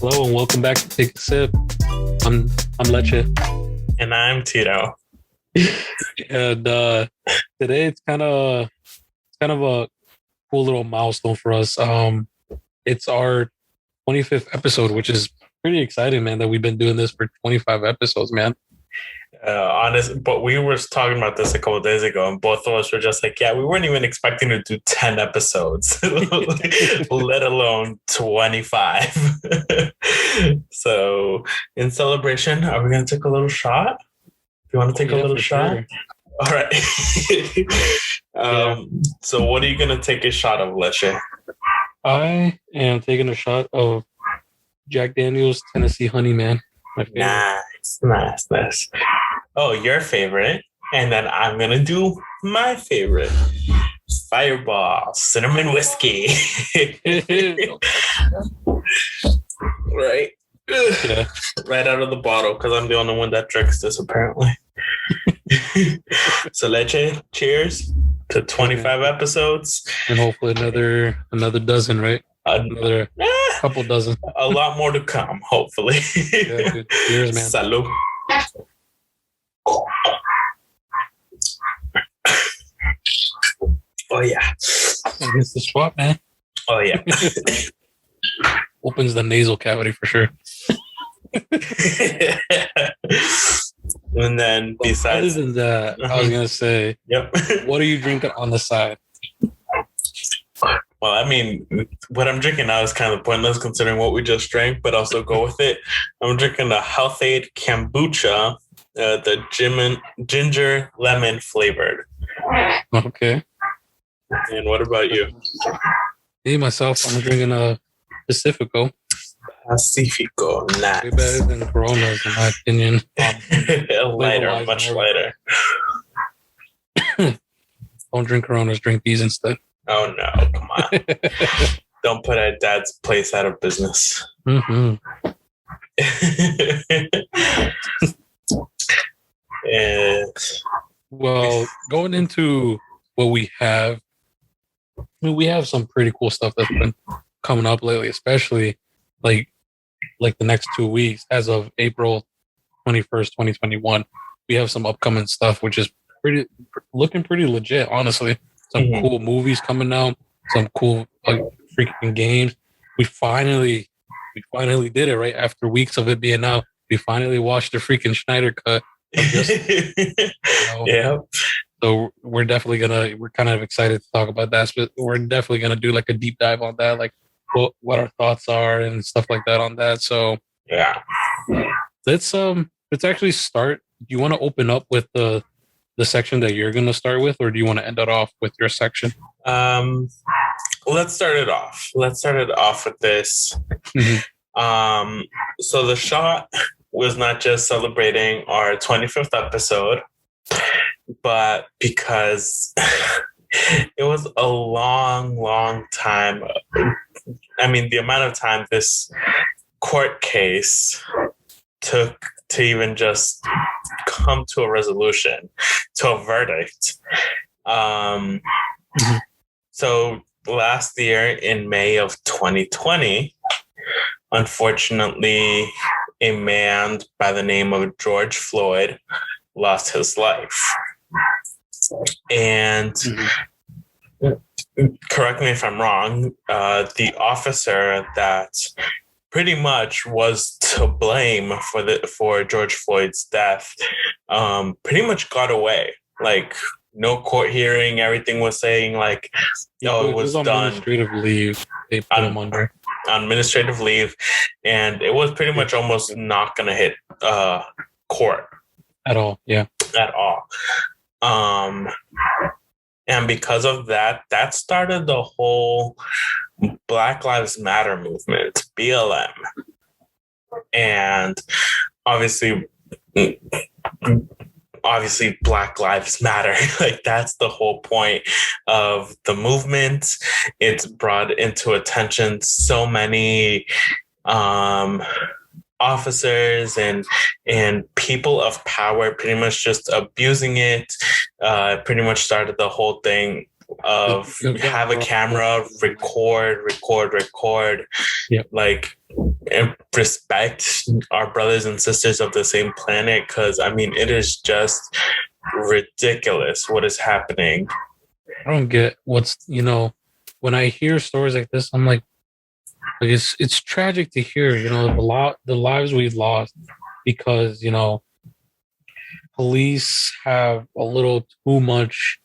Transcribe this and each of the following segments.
Hello and welcome back to Take a Sip. I'm Leche. And I'm Tito. And today it's kind of a cool little milestone for us. It's our 25th episode, which is pretty exciting, man, that we've been doing this for 25 episodes, man. But we were talking about this a couple of days ago, and both of us were just like, yeah, we weren't even expecting to do 10 episodes, let alone 25. So in celebration, are we going to take a little shot? Do you want to take a little shot? Sure. All right. So what are you going to take a shot of, Leche? I am taking a shot of Jack Daniel's Tennessee Honey, man. Nice. Oh, your favorite. And then I'm going to do my favorite. Fireball, cinnamon whiskey. Right. Yeah. Right out of the bottle, because I'm the only one that drinks this, apparently. So, Leche, cheers to 25 episodes. And hopefully another dozen, right? Another couple dozen. A lot more to come, hopefully. Yeah, dude. Cheers, man. Salud. Oh, yeah. It's the spot, man. Oh, yeah. Opens the nasal cavity for sure. And then besides... Other than that, I was going to say, yep. What are you drinking on the side? Well, I mean, what I'm drinking now is kind of pointless considering what we just drank, but also go with it. I'm drinking the Health Aid Kombucha, the ginger lemon flavored. Okay. And what about you? Me, myself, I'm drinking a Pacifico. Pacifico, nice. Way better than Coronas, in my opinion. Lighter, much lighter. Don't drink Coronas, drink these instead. Oh, no, come on. Don't put a dad's place out of business. Mm-hmm. Well, going into what we have, we have some pretty cool stuff that's been coming up lately, especially like the next 2 weeks. As of April 21st, 2021, we have some upcoming stuff, which is looking pretty legit, honestly. Some cool movies coming out, some cool freaking games. We finally did it, right? After weeks of it being out, we finally watched the freaking Snyder cut of this. Yeah. So we're kind of excited to talk about that. But we're definitely gonna do like a deep dive on that, like what our thoughts are and stuff like that on that. So yeah, let's actually start. Do you want to open up with the section that you're gonna start with, or do you want to end it off with your section? Let's start it off. Let's start it off with this. Mm-hmm. So the shot was not just celebrating our 25th episode, but because it was a long time. I mean, the amount of time this court case took to even just come to a resolution, to a verdict. Mm-hmm. So last year in May of 2020, unfortunately, a man by the name of George Floyd lost his life. And correct me if I'm wrong, the officer that pretty much was to blame for George Floyd's death pretty much got away. Like, no court hearing, everything was saying like, it was on done. Administrative leave. They put him under. On administrative leave, and it was pretty much almost not going to hit court. At all, yeah. At all. And because of that, that started the whole Black Lives Matter movement, BLM. And obviously Black Lives Matter. Like, that's the whole point of the movement. It's brought into attention so many officers and people of power pretty much just abusing it. Pretty much started the whole thing of have a camera, record, Yep. like, and respect our brothers and sisters of the same planet. Because I mean, it is just ridiculous what is happening. I don't get what's, when I hear stories like this, I'm like it's tragic to hear, the lives we've lost because, police have a little too much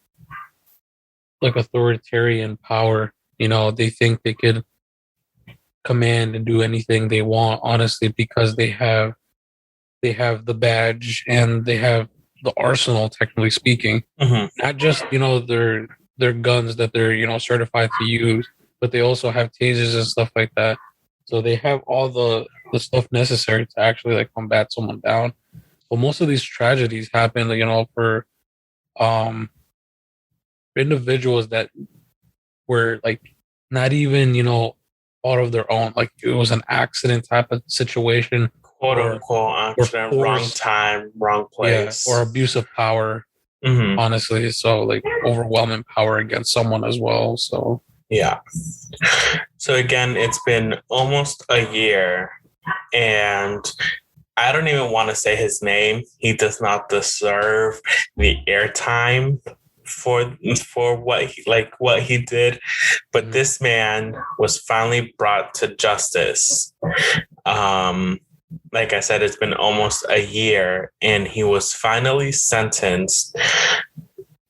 like authoritarian power. They think they could command and do anything they want, honestly, because they have the badge and they have the arsenal, technically speaking. Mm-hmm. Not just, their guns that they're, certified to use, but they also have tasers and stuff like that. So they have all the stuff necessary to actually like combat someone down. But most of these tragedies happen, for individuals that were like not even, out of their own. Like it was an accident type of situation. Quote unquote accident, wrong time, wrong place. Yeah, or abuse of power. Mm-hmm. Honestly, so like overwhelming power against someone as well. So yeah. So again, it's been almost a year, and I don't even want to say his name. He does not deserve the airtime for what he did. But this man was finally brought to justice. Like I said, it's been almost a year, and he was finally sentenced.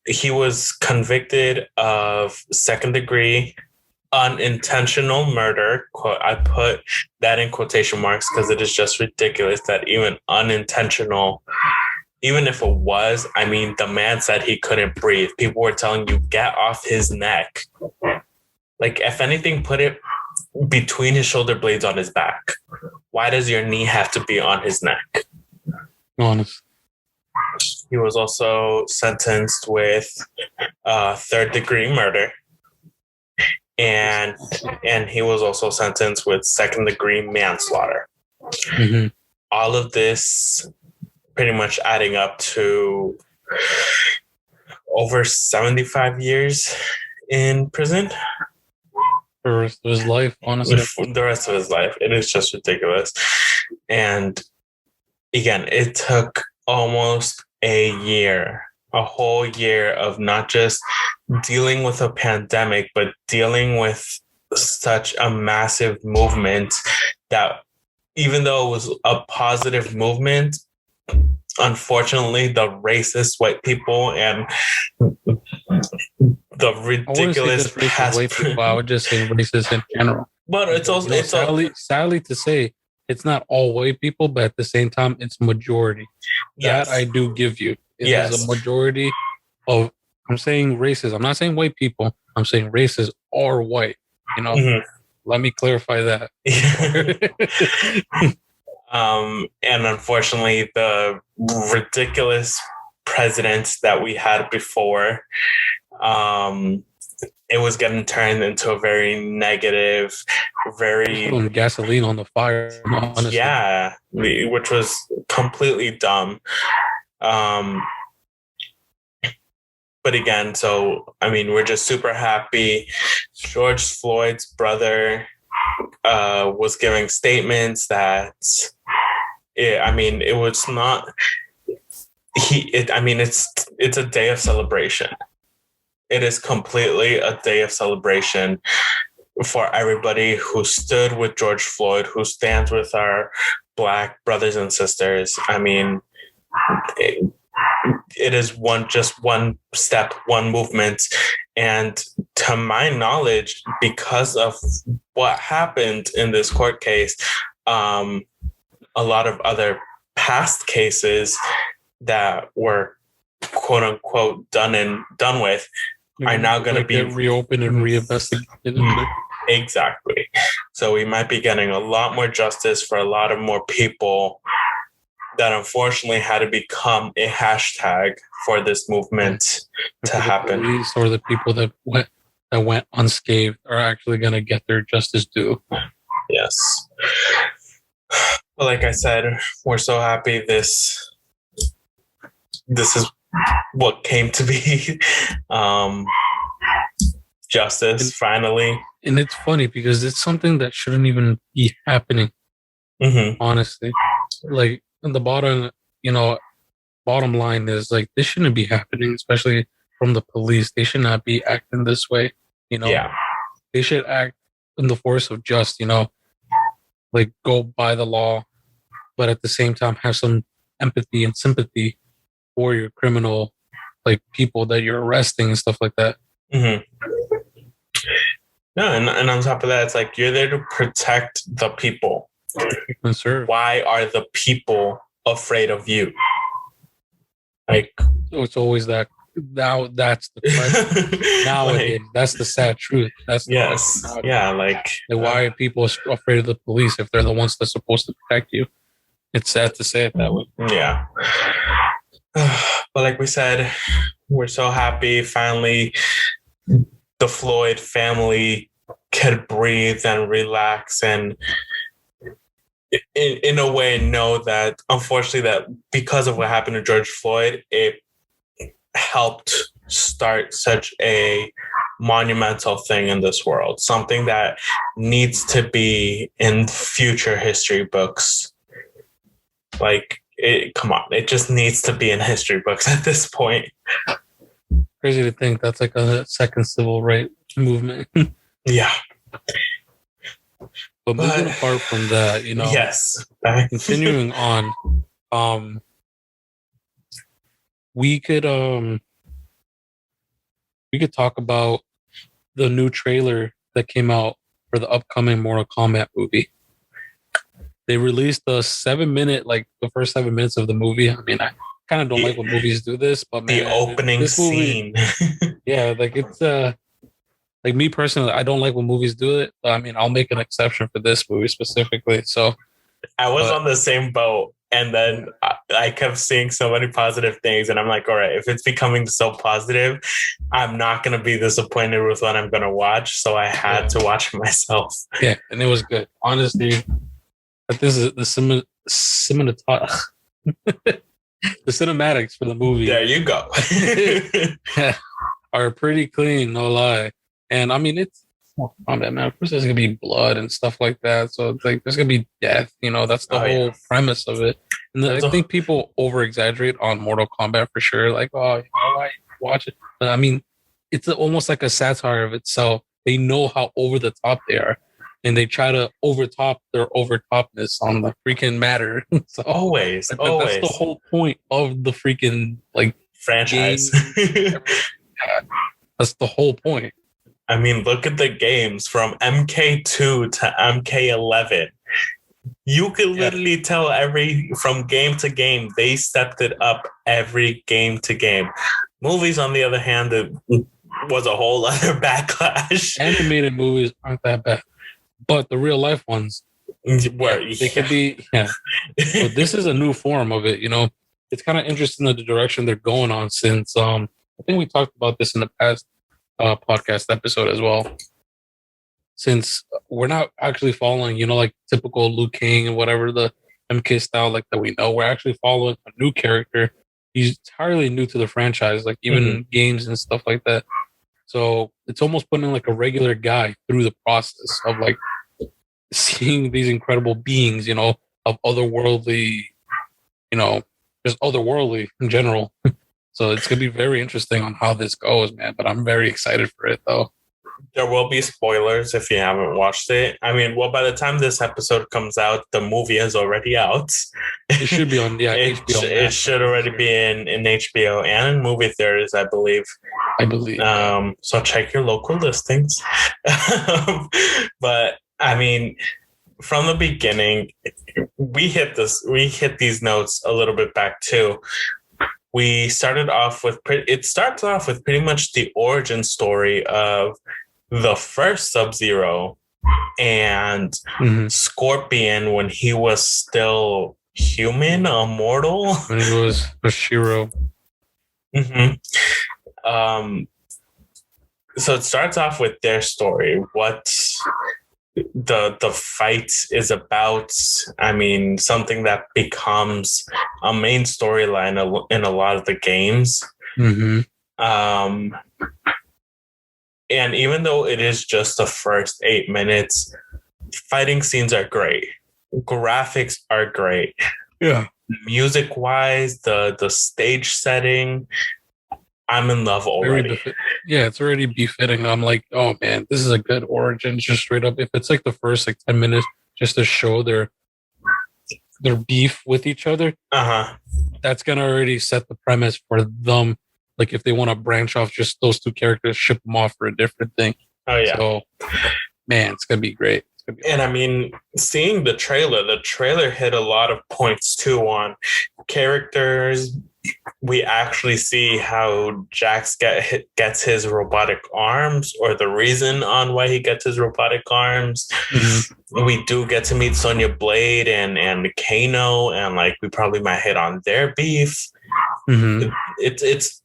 He was convicted of second-degree unintentional murder. I put that in quotation marks because it is just ridiculous that even unintentional, even if it was, I mean, the man said he couldn't breathe. People were telling you, get off his neck. Like, if anything, put it between his shoulder blades on his back. Why does your knee have to be on his neck? Honest. He was also sentenced with third-degree murder. And he was also sentenced with second-degree manslaughter. Mm-hmm. All of this pretty much adding up to over 75 years in prison. For the rest of his life, honestly. For the rest of his life. It is just ridiculous. And again, it took almost a whole year of not just dealing with a pandemic, but dealing with such a massive movement that, even though it was a positive movement, unfortunately, the racist white people and the ridiculous racist white people, I would just say racist in general. But it's also sadly to say, it's not all white people, but at the same time, it's majority. Yes. That I do give you. It yes. is a majority of. I'm saying racist. I'm not saying white people. I'm saying racists are white. Mm-hmm. Let me clarify that. And unfortunately, the ridiculous presidents that we had before, it was getting turned into a very negative, very gasoline on the fire. Honestly. Yeah, which was completely dumb. But again, so I mean, we're just super happy. George Floyd's brother was giving statements that, it was not. It's a day of celebration. It is completely a day of celebration for everybody who stood with George Floyd, who stands with our Black brothers and sisters. I mean, it is one step, one movement. And to my knowledge, because of what happened in this court case, a lot of other past cases that were quote unquote done with are now going to be reopened and reinvestigated. Exactly. So we might be getting a lot more justice for a lot of more people that unfortunately had to become a hashtag for this movement to happen. Police or the people that went unscathed are actually going to get their justice due. Yes. But like I said, we're so happy this is what came to be. justice finally. And it's funny because it's something that shouldn't even be happening. Honestly, like the bottom line is like this shouldn't be happening, especially from the police. They should not be acting this way. They should act in the force of just, like go by the law, but at the same time have some empathy and sympathy for your criminal, like people that you're arresting and stuff like that. No, and on top of that, it's like you're there to protect the people. Why are the people afraid of you? Like, so it's always that. Now that's the question. Nowadays, that's the sad truth. That's the like why are people afraid of the police if they're the ones that's supposed to protect you? It's sad to say it that way. Yeah. But like we said, we're so happy finally the Floyd family could breathe and relax and in a way know that unfortunately that because of what happened to George Floyd, it helped start such a monumental thing in this world, something that needs to be in future history books. Like, come on, it just needs to be in history books at this point. Crazy to think that's like a second civil rights movement. Yeah. But moving apart from that, yes. Continuing on, we could talk about the new trailer that came out for the upcoming Mortal Kombat movie. They released the 7-minute, like the first 7 minutes of the movie. I mean, I kind of don't like when movies do this, but man, the opening scene. Yeah, like it's like me personally, I don't like when movies do it. I mean, I'll make an exception for this movie specifically. So I was on the same boat, and then I kept seeing so many positive things, and I'm like, all right, if it's becoming so positive, I'm not going to be disappointed with what I'm going to watch. So I had to watch it myself. Yeah, and it was good. Honestly, this is the the cinematics for the movie. There you go. Are pretty clean, no lie. And I mean, it's man. Of course, there's gonna be blood and stuff like that. So it's like there's gonna be death. That's the whole premise of it. And I think people over exaggerate on Mortal Kombat for sure. Like, why watch it? But I mean, it's almost like a satire of itself. They know how over the top they are, and they try to overtop their overtopness on the freaking matter. So always. That's the whole point of the freaking like franchise. That's the whole point. I mean, look at the games from MK2 to MK11. You could literally tell from game to game, they stepped it up every game to game. Movies, on the other hand, it was a whole other backlash. Animated movies aren't that bad, but the real life ones, they could be. Yeah. So this is a new form of it. It's kind of interesting the direction they're going on since I think we talked about this in the past podcast episode as well. Since we're not actually following, like typical Liu Kang and whatever the MK style like that we know, we're actually following a new character. He's entirely new to the franchise, like even games and stuff like that. So it's almost putting like a regular guy through the process of like seeing these incredible beings, of otherworldly, just otherworldly in general. So it's going to be very interesting on how this goes, man. But I'm very excited for it, though. There will be spoilers if you haven't watched it. I mean, well, by the time this episode comes out, the movie is already out. It should be on, HBO. It should already be in HBO and in movie theaters, I believe. So check your local listings. But I mean, from the beginning, we hit these notes a little bit back too. We started off with pretty much the origin story of the first Sub-Zero and Scorpion when he was still human, immortal. When he was Shiro. So it starts off with their story. What the fight is about. I mean, something that becomes a main storyline in a lot of the games. And even though it is just the first 8 minutes, fighting scenes are great. Graphics are great. Yeah. Music wise, the stage setting, I'm in love already. It's already befitting. I'm like, oh man, this is a good origin. Just straight up, if it's like the first like 10 minutes, just to show their beef with each other, that's gonna already set the premise for them. Like if they want to branch off just those two characters, ship them off for a different thing. Oh yeah. So man, it's gonna be great. And I mean, seeing the trailer hit a lot of points too on characters. We actually see how Jax gets his robotic arms, or the reason on why he gets his robotic arms. Mm-hmm. We do get to meet Sonya Blade and Kano, and like we probably might hit on their beef. Mm-hmm. It's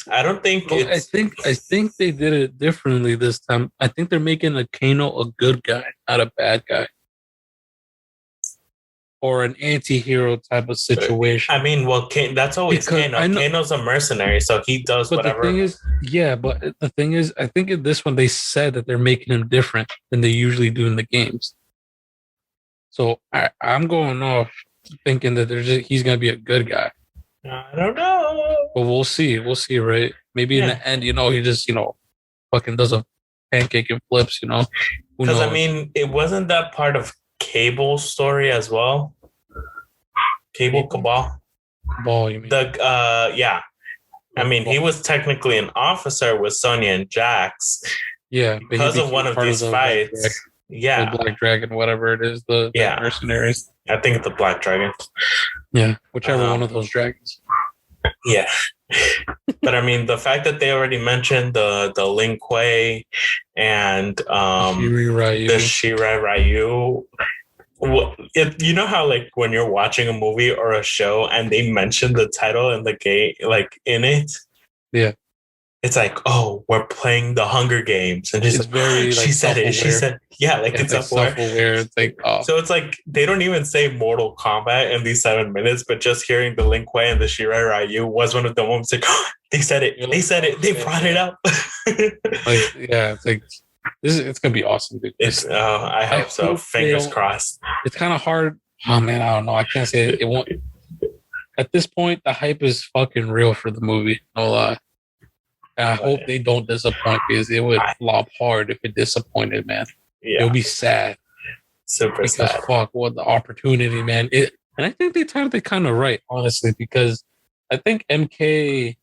I don't think I think they did it differently this time. I think they're making a Kano a good guy, not a bad guy, or an anti-hero type of situation. I mean, well, that's always Kano. Kano's a mercenary, so he does whatever. The thing is, I think in this one they said that they're making him different than they usually do in the games. So I'm going off thinking that he's going to be a good guy. I don't know. But we'll see. We'll see, right? Maybe in the end, he just, fucking does a pancake and flips, Because, I mean, it wasn't that part of Cable's story as well? Cabal? Ball, you mean? Yeah. I mean, he was technically an officer with Sonya and Jax. Yeah. Because of one of these fights. The Black Dragon, whatever it is, the mercenaries. I think it's the Black Dragon. Yeah, whichever one of those dragons. Yeah. But I mean, the fact that they already mentioned the Lin Kuei and the Shirai Ryu. You know how like when you're watching a movie or a show and they mention the title and the game like in it? Yeah. It's like, oh, we're playing the Hunger Games, and it's very. She said it. She said, yeah, like it's self-aware. It's like, oh. So it's like they don't even say Mortal Kombat in these 7 minutes, but just hearing the Lin Kuei and the Shirai Ryu was one of the moments. Like, oh, they said it. They said it. They brought it up. It's like it's gonna be awesome, dude. I hope so. Fingers crossed. It's kind of hard. Oh man, I don't know. I can't say it won't. At this point, the hype is fucking real for the movie. No lie. I hope they don't disappoint, because it would flop hard if it disappointed, man. Yeah. It'll be sad. Super sad. Fuck, what the opportunity, man. And I think they timed it kind of right, honestly, because I think MK,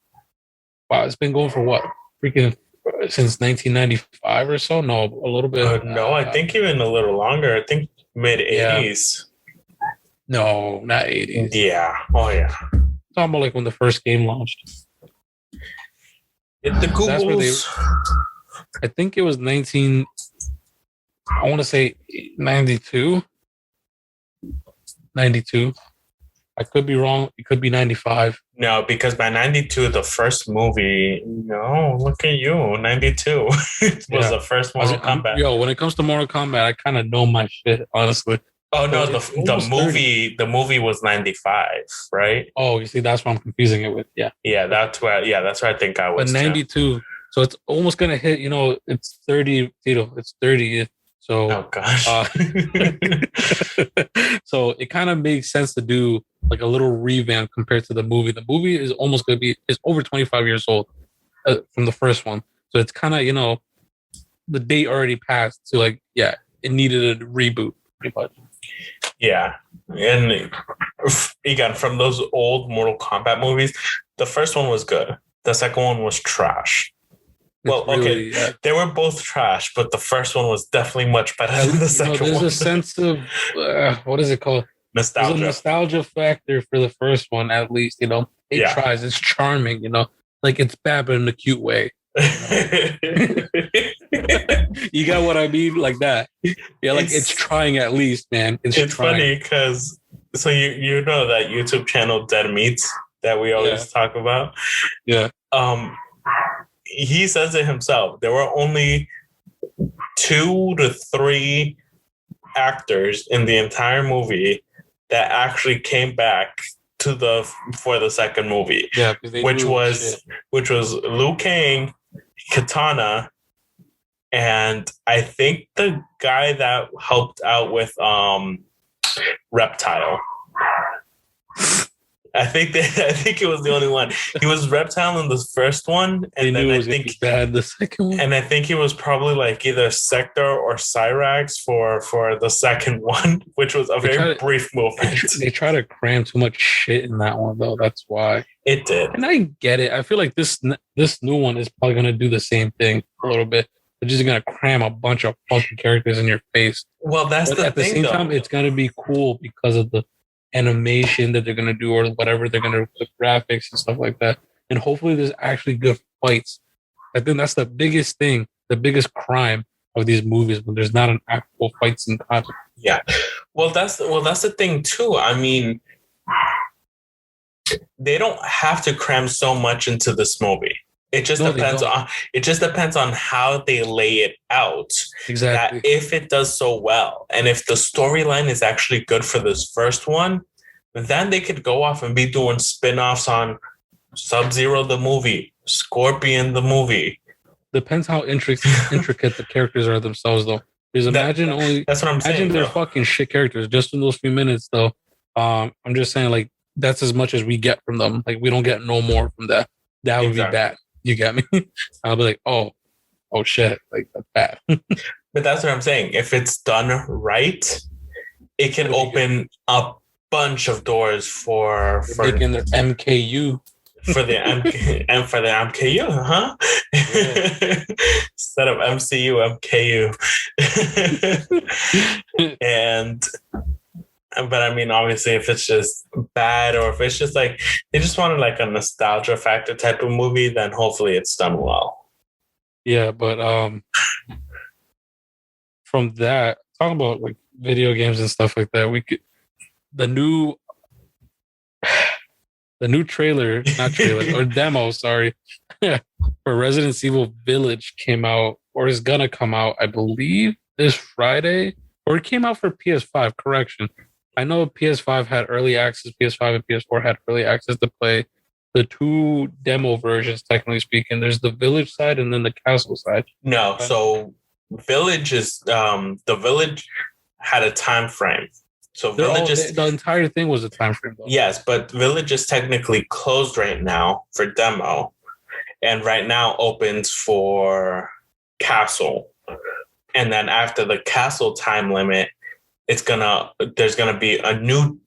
it's been going for what? Freaking since 1995 or so? No, a little bit. No, I think even a little longer. I think mid-80s. Yeah. No, not 80s. Yeah. Oh, yeah. Talking about like when the first game launched. The Googles. I think it was I want to say 92. 92. I could be wrong. It could be 95. No, because by 92, the first movie, look at you, 92 was the first Mortal Kombat. When it comes to Mortal Kombat, I kind of know my shit, honestly. Oh no, the movie was 95, right? Oh, you see, that's what I'm confusing it with. Yeah, that's where I think I was. But 92, so it's almost gonna hit. It's 30, Tito. It's 30th. So, oh gosh. So it kind of makes sense to do like a little revamp compared to the movie. The movie is almost gonna be over 25 years old from the first one. So it's kind of the date already passed. So it needed a reboot pretty much. Yeah, and again, from those old Mortal Kombat movies, the first one was good. The second one was trash. They were both trash, but the first one was definitely much better than the second one. There's a sense of what is it called? Nostalgia. There's a nostalgia factor for the first one, at least. It tries. It's charming. Like it's bad, but in a cute way. You got what I mean? Like that. Yeah, like it's trying at least, man. It's trying. Funny because you know that YouTube channel Dead Meats that we always talk about? Yeah. He says it himself. There were only 2 to 3 actors in the entire movie that actually came back for the second movie. Yeah, which was Liu Kang, Katana, and I think the guy that helped out with Reptile. I think it was the only one. He was Reptile in the first one, and then I think bad the second one. And I think he was probably like either Sector or Cyrax for the second one, which was a very brief movement. They try to cram too much shit in that one, though. That's why it did. And I get it. I feel like this new one is probably gonna do the same thing a little bit. They're just gonna cram a bunch of fucking characters in your face. Well, that's but at the same time, it's gonna be cool because of the animation that they're gonna do or whatever they're gonna do with graphics and stuff like that. And hopefully there's actually good fights. I think that's the biggest thing, the biggest crime of these movies when there's not an actual fight scene content. Yeah. Well, that's the thing too. I mean, they don't have to cram so much into this movie. It just depends on how they lay it out. Exactly. That if it does so well, and if the storyline is actually good for this first one, then they could go off and be doing spin-offs on Sub-Zero the movie, Scorpion the movie. Depends how intricate the characters are themselves, though. Because that's what I'm saying. Imagine they're fucking shit characters just in those few minutes, though. I'm just saying, like, that's as much as we get from them. Like, we don't get no more from that. That would be bad. You get me? I'll be like, oh shit, like that's bad. But that's what I'm saying. If it's done right, it can open a bunch of doors for making their MKU. For the MKU, huh? Yeah. Instead of MCU, MKU. But I mean, obviously, if it's just bad or if it's just like they just wanted like a nostalgia factor type of movie, then hopefully it's done well. Yeah, but from that, talking about like video games and stuff like that, the new trailer, not trailer, or demo, sorry, for Resident Evil Village came out or is gonna come out, I believe, this Friday, or it came out for PS5. Correction. I know PS5 had early access, PS5 and PS4 had early access to play the two demo versions, technically speaking. There's the Village side and then the Castle side. No, so Village is, the Village had a time frame. So Village the entire thing was a time frame, though. Yes, but Village is technically closed right now for demo. And right now opens for Castle. And then after the Castle time limit, there's gonna be a new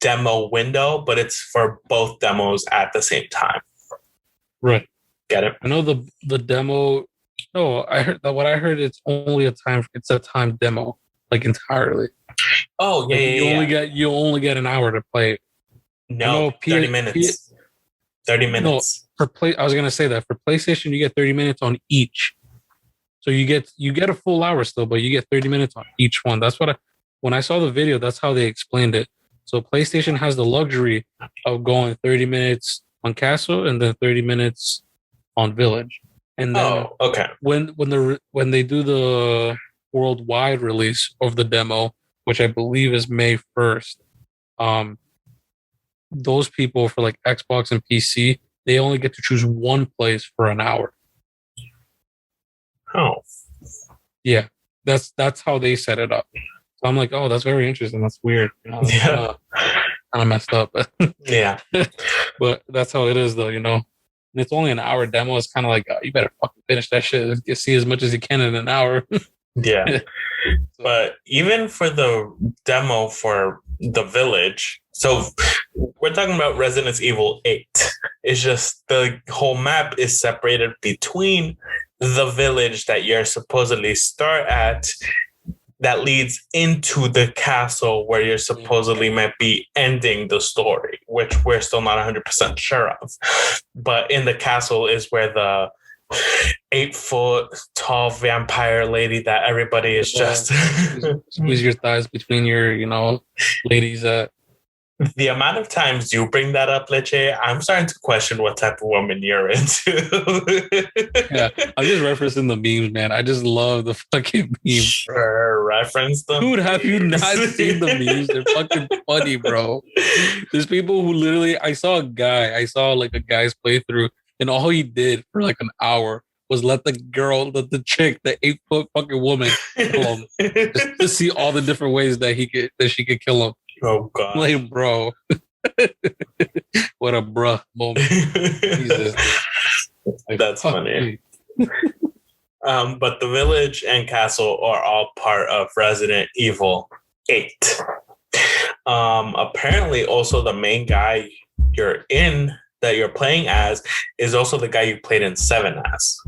demo window, but it's for both demos at the same time. Right. Get it? I know the demo. No, I heard that. What I heard, it's a time demo, like entirely. Oh yeah, you only get an hour to play it. No, 30 minutes. 30 minutes. No, I was gonna say that for PlayStation you get 30 minutes on each. So you get a full hour still, but you get 30 minutes on each one. That's what when I saw the video, that's how they explained it. So PlayStation has the luxury of going 30 minutes on Castle and then 30 minutes on Village. And then when they do the worldwide release of the demo, which I believe is May 1st, those people for like Xbox and PC, they only get to choose one place for an hour. Oh. Yeah. That's how they set it up. So I'm like, oh, that's very interesting. That's weird. Yeah. Kind of messed up. Yeah. But that's how it is, though, you know. And it's only an hour demo. It's kind of like, you better fucking finish that shit. You see as much as you can in an hour. Yeah. But even for the demo for the Village, so we're talking about Resident Evil 8. It's just the whole map is separated between the village that you're supposedly start at that leads into the castle where you're supposedly might be ending the story, which we're still not 100% sure of. But in the castle is where the 8-foot tall vampire lady that everybody is just squeeze your thighs between your, ladies. The amount of times you bring that up, Leche, I'm starting to question what type of woman you're into. Yeah, I'm just referencing the memes, man. I just love the fucking memes. Sure, reference them. Dude, have you not seen the memes? They're fucking funny, bro. There's people who literally, I saw like a guy's playthrough, and all he did for like an hour was let the chick, the 8-foot fucking woman, kill him. Just to see all the different ways that she could kill him. Oh god. Like, bro. What a bruh moment. Jesus. Like, that's funny. But the village and castle are all part of Resident Evil 8. Apparently also the main guy that you're playing as is also the guy you played in 7 as.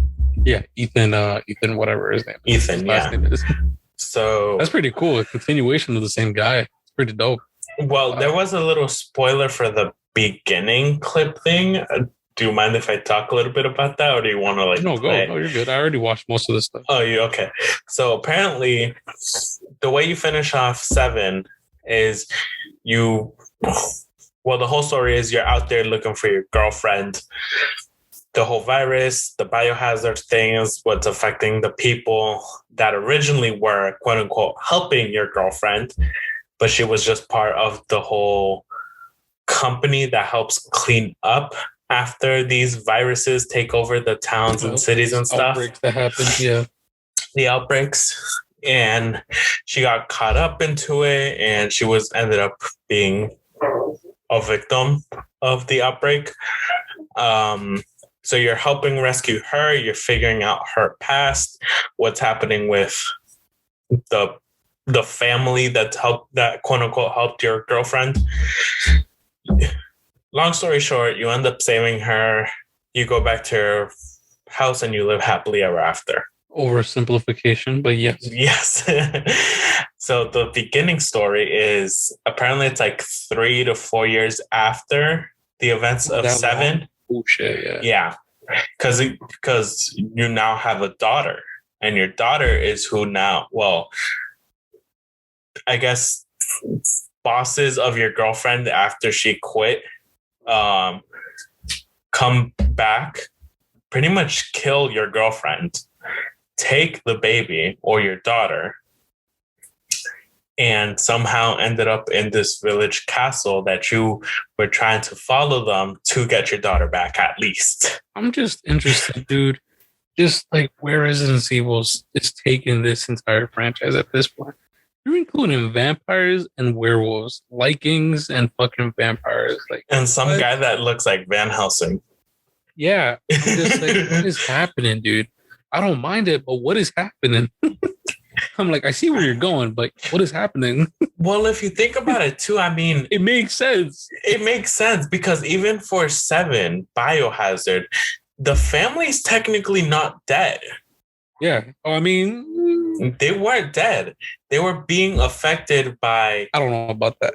Yeah, Ethan, whatever his name is. Ethan, yeah. Name is. So that's pretty cool. A continuation of the same guy. It's pretty dope. Well, there was a little spoiler for the beginning clip thing. Do you mind if I talk a little bit about that, or do you want to No, go. No, you're good. I already watched most of this stuff. Oh, you okay? So apparently, the way you finish off 7 is the whole story is you're out there looking for your girlfriend. The whole virus, the biohazard thing is what's affecting the people that originally were, quote unquote, helping your girlfriend, but she was just part of the whole company that helps clean up after these viruses take over the towns and cities and stuff. Outbreaks that happen, yeah. The outbreaks. And she got caught up into it, and she ended up being a victim of the outbreak. So you're helping rescue her. You're figuring out her past, what's happening with the family that quote unquote helped your girlfriend. Long story short, you end up saving her. You go back to your house and you live happily ever after. Oversimplification, but yes. Yes. So the beginning story is apparently it's like 3 to 4 years after the events of 7. Long? Oh shit, yeah. Yeah. Because you now have a daughter, and your daughter is who now, well, I guess bosses of your girlfriend after she quit come back, pretty much kill your girlfriend, take the baby or your daughter, and somehow ended up in this village castle that you were trying to follow them to get your daughter back, at least. I'm just interested, dude. Just like where Resident Evil is taking this entire franchise at this point. You're including vampires and werewolves, Vikings and fucking vampires, and some guy that looks like Van Helsing. Yeah, I'm just like, what is happening, dude? I don't mind it, but what is happening? I'm like, I see where you're going, but what is happening? Well, if you think about it too, I mean, it makes sense. It makes sense because even for 7 Biohazard, the family's technically not dead. Yeah, I mean, they weren't dead. They were being affected by. I don't know about that.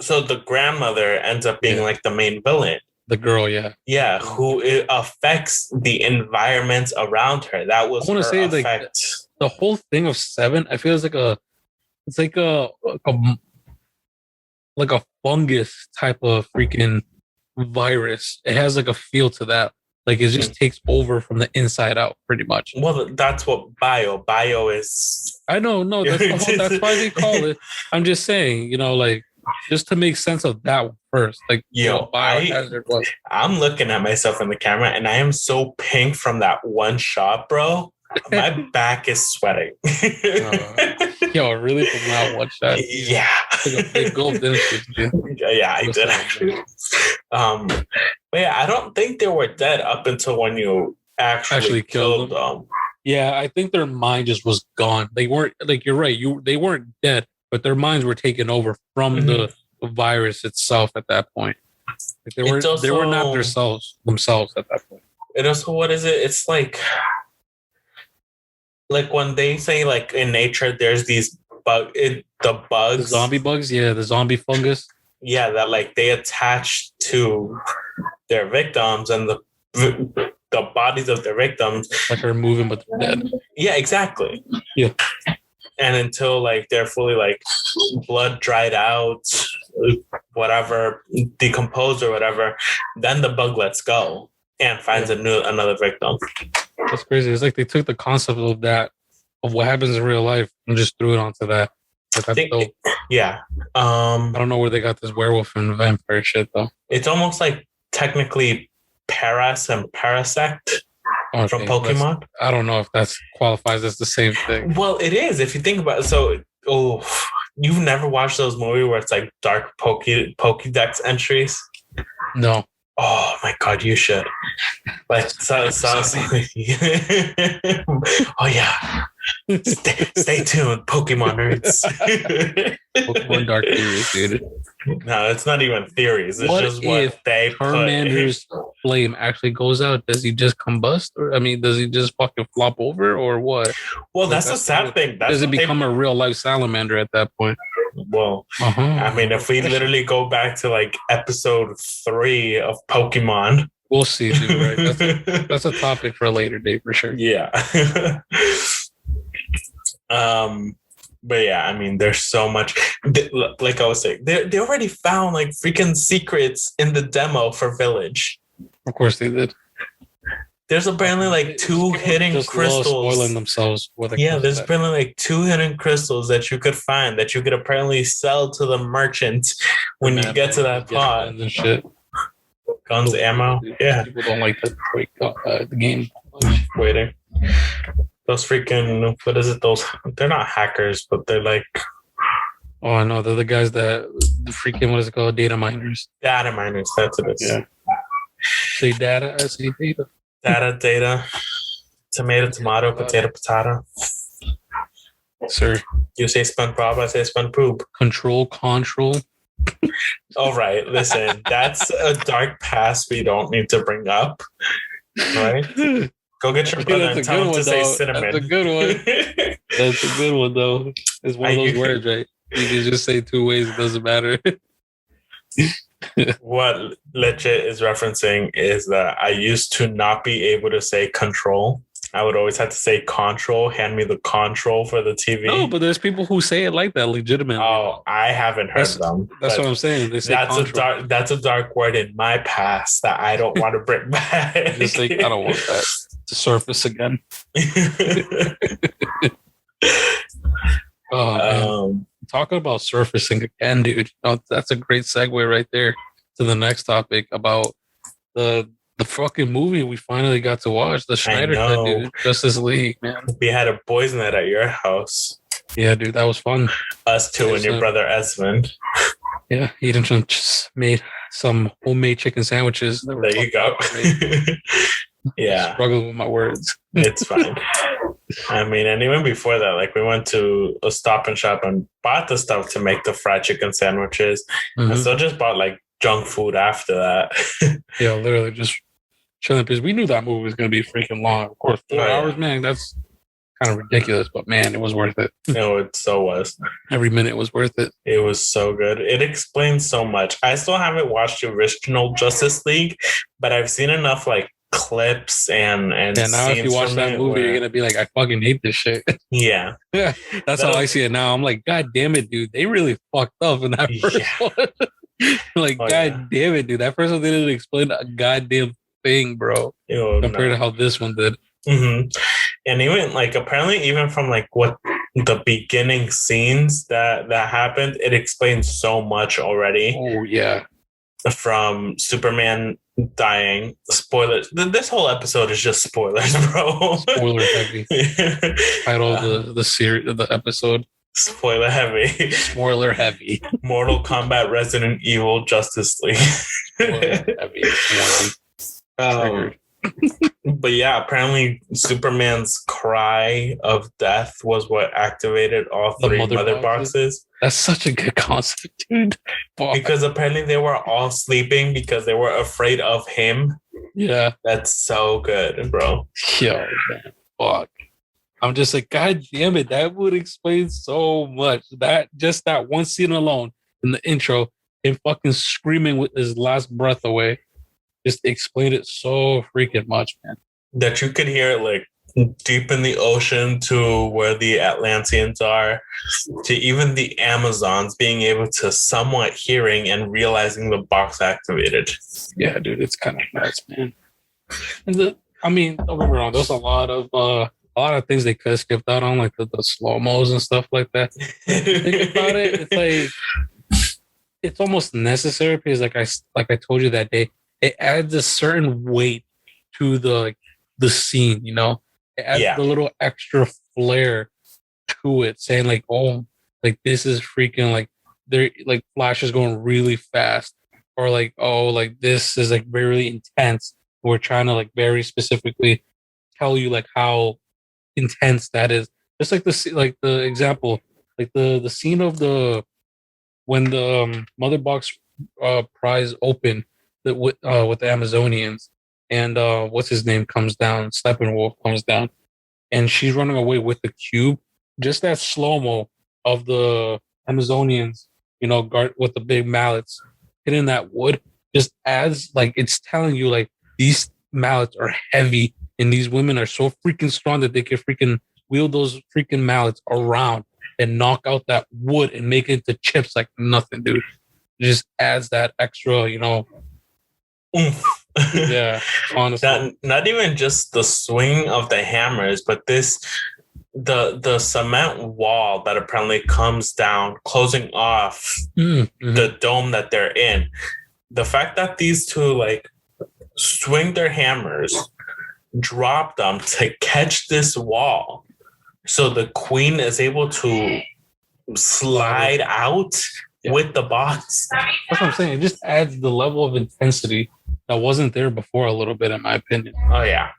So the grandmother ends up being like the main villain. The girl, yeah. Yeah, who it affects the environment around her. That was I want to say effect. Like the whole thing of 7, I feel it's like a fungus type of freaking virus. It has like a feel to that. Like it just takes over from the inside out, pretty much. Well, that's what bio is. I know, no, that's why they call it. I'm just saying, like just to make sense of that one first. Like, biohazard was. I'm looking at myself in the camera, and I am so pink from that one shot, bro. My back is sweating. Really from that one shot? Yeah. Like a big goal, didn't you? Yeah, I did actually. But yeah, I don't think they were dead up until when you actually killed them. Yeah, I think their mind just was gone. They weren't, like, you're right. They weren't dead, but their minds were taken over from the virus itself at that point. Like they were not themselves at that point. And also, what is it? It's like when they say like in nature, there's these bugs, the zombie bugs, the zombie fungus. Yeah, that like they attach to their victims and the bodies of their victims. Like are moving, but they're dead. Yeah, exactly. Yeah. And until like they're fully like blood dried out, whatever, decomposed or whatever, then the bug lets go and finds another victim. That's crazy. It's like they took the concept of what happens in real life and just threw it onto that. Yeah. I don't know where they got this werewolf and vampire shit though. It's almost like technically Paras and Parasect. from Pokemon. I don't know if that qualifies as the same thing. Well, it is if you think about it. So, you've never watched those movies where it's like dark Pokédex entries? No. Oh my god, you should. Like, so oh yeah. Stay tuned, Pokemon nerds. Pokemon Dark Theories, dude. No, it's not even theories. It's just what they Charmander's flame actually goes out. Does he just combust? Or, I mean, does he just fucking flop over or what? Well, that's the sad thing. Does it become a real life salamander at that point? Well, I mean, if we literally go back to like episode 3 of Pokemon, we'll see, dude. Right? That's a topic for a later date for sure. Yeah. But yeah, I mean, there's so much. Like I was saying, they already found like freaking secrets in the demo for Village. Of course they did. There's apparently like 2 hidden crystals. Spoiling themselves. There's apparently like 2 hidden crystals that you could find that you could apparently sell to the merchant when you get to that pot. And shit. Guns, ammo. Yeah. People don't like to break the game. Waiting. Those freaking, what is it? They're not hackers, but they're like. Oh, I know. They're the guys that, the freaking, what is it called? Data miners. Data miners, that's what it is. Yeah. Say data, I say data. Data. Tomato, potato. Sir. You say SpongeBob, I say SpongePoop. Control. All right, listen, that's a dark past we don't need to bring up, right? Go get your brother and tell him to say cinnamon. That's a good one. That's a good one, though. It's one of those words, right? You can just say 2 ways, it doesn't matter. What Leche is referencing is that I used to not be able to say control. I would always have to say control. Hand me the control for the TV. No, but there's people who say it like that, legitimately. Oh, I haven't heard them. That's what I'm saying. They say that's a dark word in my past that I don't want to bring back. Just like, I don't want that to surface again. Oh, man. Talking about surfacing again, dude. That's a great segue right there to the next topic about the fucking movie we finally got to watch, the Snyder cut, dude. Justice League, man. We had a boys' night at your house. Yeah, dude, that was fun. Us two and your brother Esmond. Yeah, he just made some homemade chicken sandwiches. There you go. Yeah. Struggling with my words. It's fine. I mean, and even before that, like we went to a Stop and Shop and bought the stuff to make the fried chicken sandwiches. Mm-hmm. And so just bought like junk food after that. Yeah, literally just chilling because we knew that movie was going to be freaking long. Of course, 4 hours, man, that's kind of ridiculous, but man, it was worth it. No, it so was. Every minute was worth it. It was so good. It explains so much. I still haven't watched the original Justice League, but I've seen enough like clips and now if you watch that movie, you're gonna be like, I fucking hate this shit. Yeah. Yeah. That's how I see it now. I'm like, God damn it, dude. They really fucked up in that first one. Like, God damn it, dude. That first one didn't explain a goddamn thing, bro. Compared to how this one did. Mm-hmm. And even like apparently even from like what the beginning scenes that happened, it explains so much already. Oh yeah. From Superman dying. Spoilers. This whole episode is just spoilers, bro. Spoiler heavy. Title of the series of the episode. Spoiler heavy. Spoiler heavy. Mortal Kombat Resident Evil Justice League. Spoiler heavy. But yeah, apparently Superman's cry of death was what activated all 3 mother boxes. That's such a good concept, dude. Fuck. Because apparently they were all sleeping because they were afraid of him. Yeah. That's so good, bro. Yo, man. Fuck. I'm just like, God damn it. That would explain so much. That one scene alone in the intro, him fucking screaming with his last breath away. Just explained it so freaking much, man. That you could hear it like deep in the ocean to where the Atlanteans are, to even the Amazons being able to somewhat hearing and realizing the box activated. Yeah, dude, it's kind of nuts, man. And don't get me wrong, there's a lot of things they could have skipped out on, like the slow-mos and stuff like that. Think about it, it's like it's almost necessary because like I told you that day, it adds a certain weight to the the scene, you know. It adds the little extra flair to it, saying like, oh, like this is freaking like they're like Flash is going really fast, or like, oh, like this is like very intense. We're trying to like very specifically tell you like how intense that is. Just like the example, like the scene of the when the Mother Box prize opened with the Amazonians, and what's his name comes down, Steppenwolf comes down, and she's running away with the cube. Just that slow mo of the Amazonians, you know, guard with the big mallets hitting that wood, just adds like it's telling you like these mallets are heavy, and these women are so freaking strong that they can freaking wield those freaking mallets around and knock out that wood and make it into chips like nothing, dude. It just adds that extra, you know. Yeah, honestly. Not even just the swing of the hammers, but the cement wall that apparently comes down, closing off the dome that they're in. The fact that these two like swing their hammers, drop them to catch this wall, so the queen is able to slide out with the box. That's what I'm saying. It just adds the level of intensity that wasn't there before a little bit, in my opinion. Oh yeah.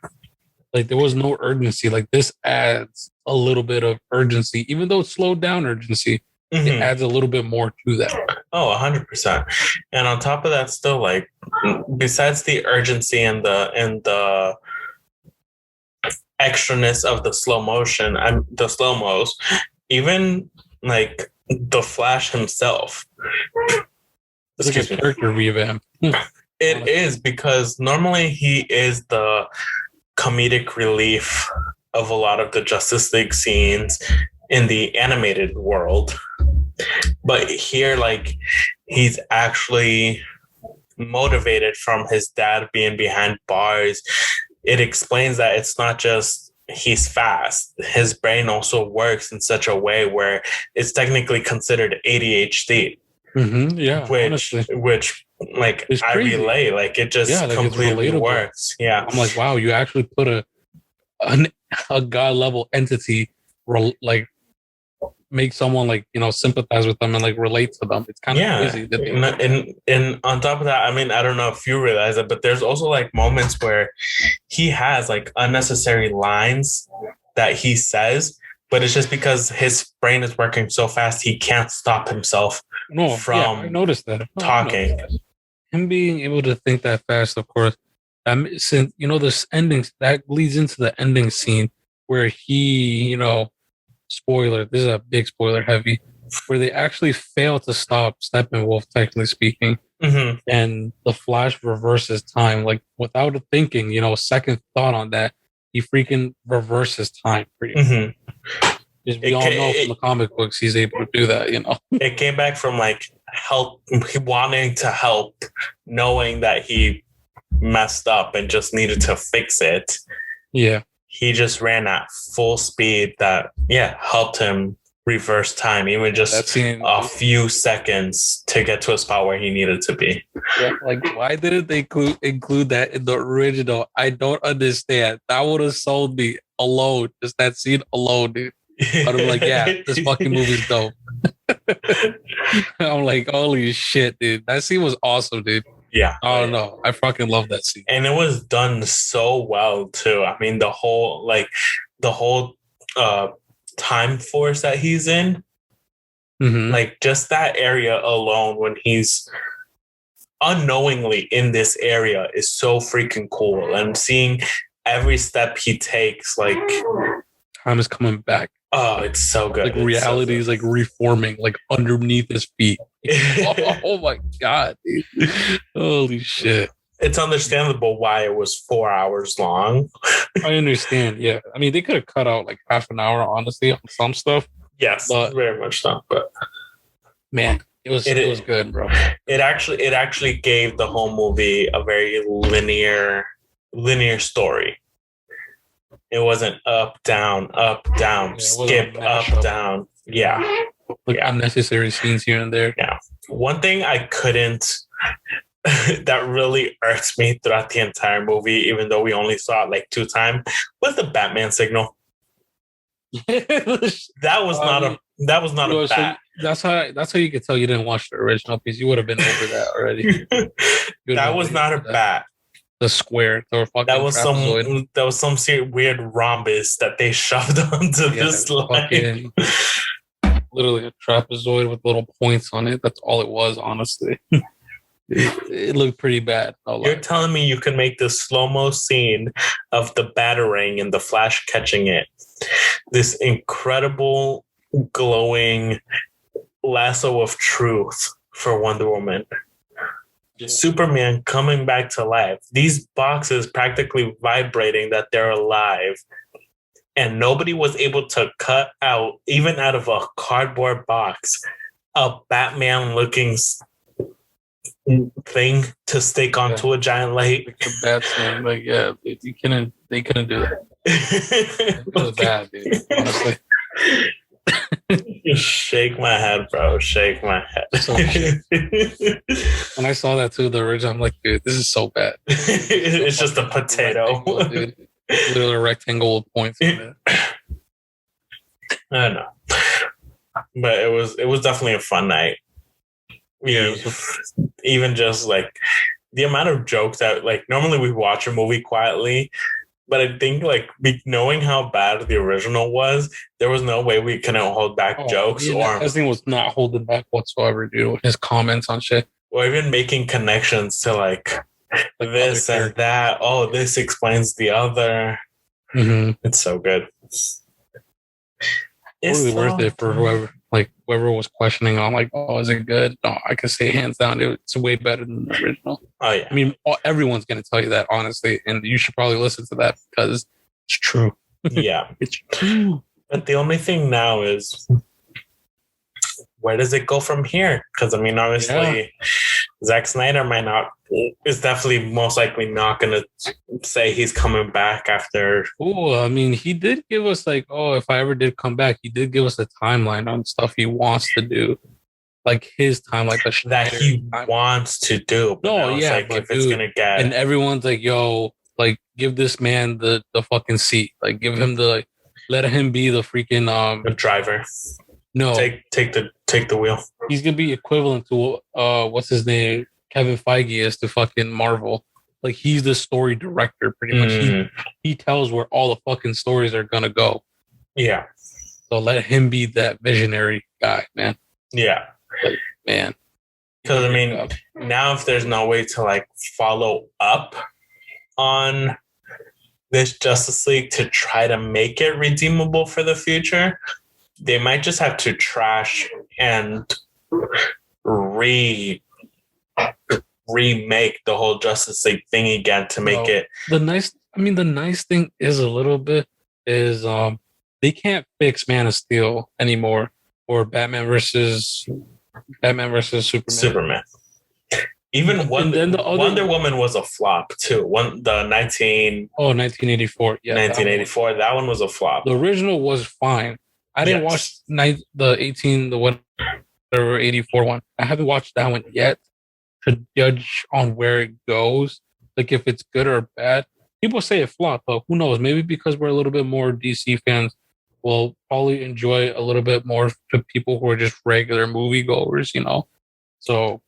Like there was no urgency. Like this adds a little bit of urgency, even though it slowed down urgency. It adds a little bit more to that. Oh, 100%. And on top of that, still like besides the urgency and the extraness of the slow motion and the slow mos, even like the Flash himself. It's like a character revamp. It is, because normally he is the comedic relief of a lot of the Justice League scenes in the animated world. But here, like, he's actually motivated from his dad being behind bars. It explains that it's not just he's fast. His brain also works in such a way where it's technically considered ADHD. Yeah, which like I relay, like it just completely works. Yeah, I'm like, wow, you actually put a god level entity like make someone like, you know, sympathize with them and like relate to them. It's kind of crazy. And on top of that, I mean, I don't know if you realize it, but there's also like moments where he has like unnecessary lines that he says, but it's just because his brain is working so fast he can't stop himself from I noticed that. talking. Him being able to think that fast, of course. Since, you know, this ending that leads into the ending scene where he, you know, spoiler, this is a big spoiler heavy, where they actually fail to stop Steppenwolf, technically speaking, and the Flash reverses time, like without thinking, you know, second thought on that, he freaking reverses time pretty much. We all know from the comic books he's able to do that, you know. It came back from like wanting to help, knowing that he messed up and just needed to fix it. Yeah. He just ran at full speed that helped him reverse time, even just a few seconds to get to a spot where he needed to be. Yeah, like why didn't they include that in the original? I don't understand. That would have sold me alone. Just that scene alone, dude. I'd be like, yeah, this fucking movie's dope. I'm like, holy shit, dude. That scene was awesome, dude. Yeah. I don't know. I fucking love that scene. And it was done so well too. I mean, the whole time force that he's in, like just that area alone when he's unknowingly in this area is so freaking cool. And seeing every step he takes, like time is coming back. Oh, it's so good. Like reality is like reforming, like underneath his feet. Oh my god, dude. Holy shit. It's understandable why it was 4 hours long. I understand, yeah. I mean, they could have cut out like half an hour, honestly, on some stuff. Yes, but very much so. But man, it was good, bro. It actually gave the whole movie a very linear story. It wasn't up, down, skip, up, down. Yeah. Like unnecessary scenes here and there. Yeah. One thing I couldn't that really irks me throughout the entire movie, even though we only saw it like 2 times, was the Batman signal. That was not a bat. So that's how you could tell you didn't watch the original, because you would have been over that already. That was not a bat. The square. That was some weird rhombus that they shoved onto this line. Literally a trapezoid with little points on it. That's all it was, honestly. It looked pretty bad. You're telling me you can make the slow-mo scene of the batarang and the Flash catching it, this incredible glowing lasso of truth for Wonder Woman, Superman coming back to life, these boxes practically vibrating that they're alive, and nobody was able to cut out, even out of a cardboard box, a Batman looking thing to stick onto a giant light. Like the Batman, they couldn't do that. It was bad, dude. Honestly. Shake my head, bro. Shake my head. When I saw that too, the original, I'm like, dude, this is so bad. It's just a potato, dude. Literally a rectangle with points on it. I know, but it was definitely a fun night. You know, even just like the amount of jokes that, like, normally we watch a movie quietly, but I think like knowing how bad the original was, there was no way we couldn't hold back jokes. Yeah, this thing was not holding back whatsoever, dude. His comments on shit, or even making connections to like this and that. Oh, this explains the other. Mm-hmm. It's so good. It's totally worth it for whoever was questioning on, like, oh, is it good? No, I can say hands down, it's way better than the original. Oh yeah, I mean, everyone's going to tell you that, honestly, and you should probably listen to that because it's true. Yeah, it's true. But the only thing now is, where does it go from here? Because I mean, obviously, Zack Snyder is definitely most likely not going to say he's coming back after. Oh, I mean, he did give us like, if I ever did come back, he did give us a timeline on stuff he wants to do, like his time, like that he wants to do. No, yeah, like, if it's gonna get, and everyone's like, yo, like, give this man the fucking seat, like, give him let him be the freaking the driver. No, take the wheel. He's gonna be equivalent to what's his name, Kevin Feige is to fucking Marvel. Like, he's the story director, pretty much. He tells where all the fucking stories are gonna go. Yeah. So let him be that visionary guy, man. Yeah. Like, man. Because I mean, now if there's no way to like follow up on this Justice League to try to make it redeemable for the future, they might just have to trash and remake the whole Justice League thing again to make it. The nice thing is a little bit is they can't fix Man of Steel anymore or Batman versus Superman. Even Wonder Woman was a flop too. 1984. Yeah, 1984. That one was a flop. The original was fine. I didn't watch the 84 one. I haven't watched that one yet to judge on where it goes, like if it's good or bad. People say it flopped, but who knows? Maybe because we're a little bit more DC fans, we'll probably enjoy a little bit more to people who are just regular moviegoers, you know? So,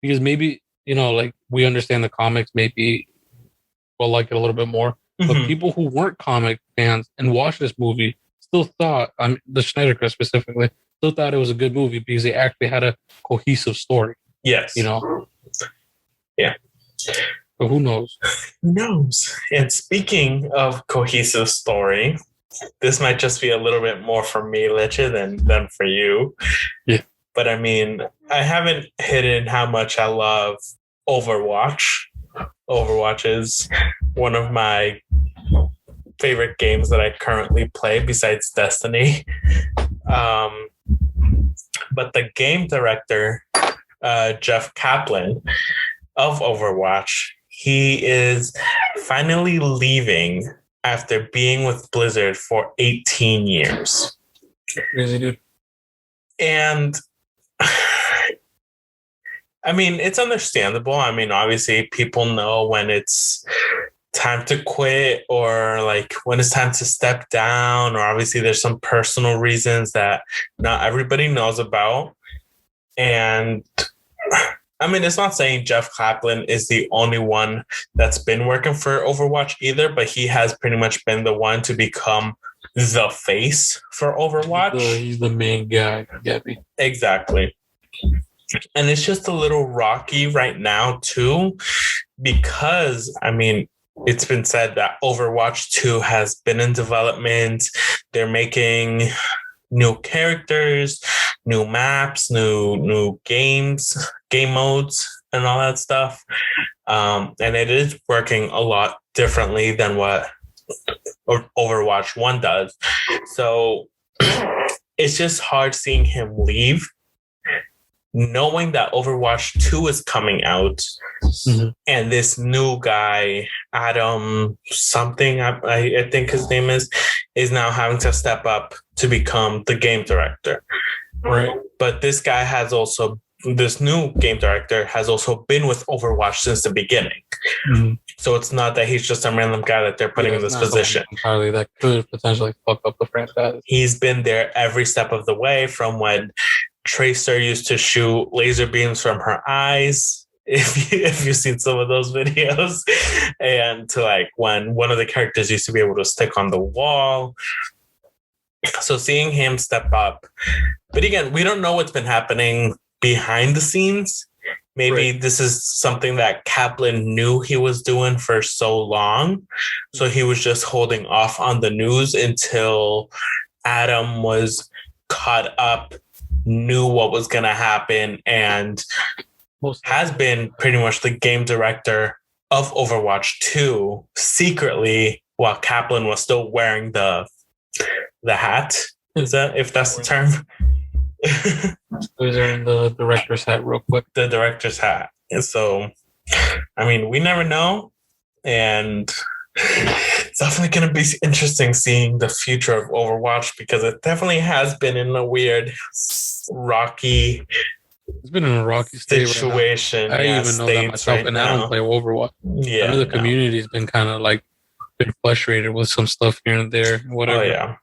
because maybe, you know, like, we understand the comics, maybe we'll like it a little bit more. But people who weren't comic fans and watched this movie still thought, the Snyder Cut specifically, still thought it was a good movie because they actually had a cohesive story. Yes. You know? Yeah. But who knows? Who knows? And speaking of cohesive story, this might just be a little bit more for me, Leche, than for you. Yeah. But I mean, I haven't hidden how much I love Overwatch. Overwatch is one of my favorite games that I currently play besides Destiny. But the game director, Jeff Kaplan of Overwatch, he is finally leaving after being with Blizzard for 18 years. Crazy, dude. And I mean, it's understandable. I mean, obviously, people know when it's time to quit or like when it's time to step down, or obviously there's some personal reasons that not everybody knows about. And I mean, it's not saying Jeff Kaplan is the only one that's been working for Overwatch either, but he has pretty much been the one to become the face for Overwatch. He's the main guy. Get me? Exactly. And it's just a little rocky right now too, because I mean, it's been said that Overwatch 2 has been in development. They're making new characters, new maps, new games, game modes, and all that stuff. And it is working a lot differently than what Overwatch 1 does. So it's just hard seeing him leave, knowing that Overwatch 2 is coming out, and this new guy, Adam something, I think his name is now having to step up to become the game director. Right. But this new game director has also been with Overwatch since the beginning. So it's not that he's just a random guy that they're putting in this position. Entirely, that could potentially fuck up the franchise. He's been there every step of the way, from when Tracer used to shoot laser beams from her eyes, if you've seen some of those videos, and to like when one of the characters used to be able to stick on the wall. So seeing him step up, but again, we don't know what's been happening behind the scenes. Maybe this is something that Kaplan knew he was doing for so long, so he was just holding off on the news until Adam was caught up, knew what was going to happen, and has been pretty much the game director of Overwatch 2 secretly, while Kaplan was still wearing the hat. Is that, if that's the term? Who's wearing the director's hat real quick? The director's hat. And so, I mean, we never know. And it's definitely going to be interesting seeing the future of Overwatch, because it definitely has been in a weird, rocky It's been in a rocky situation. Right, I even know that myself, and I don't play Overwatch. Yeah, I know the community's been kind of like been frustrated with some stuff here and there, whatever. Oh yeah.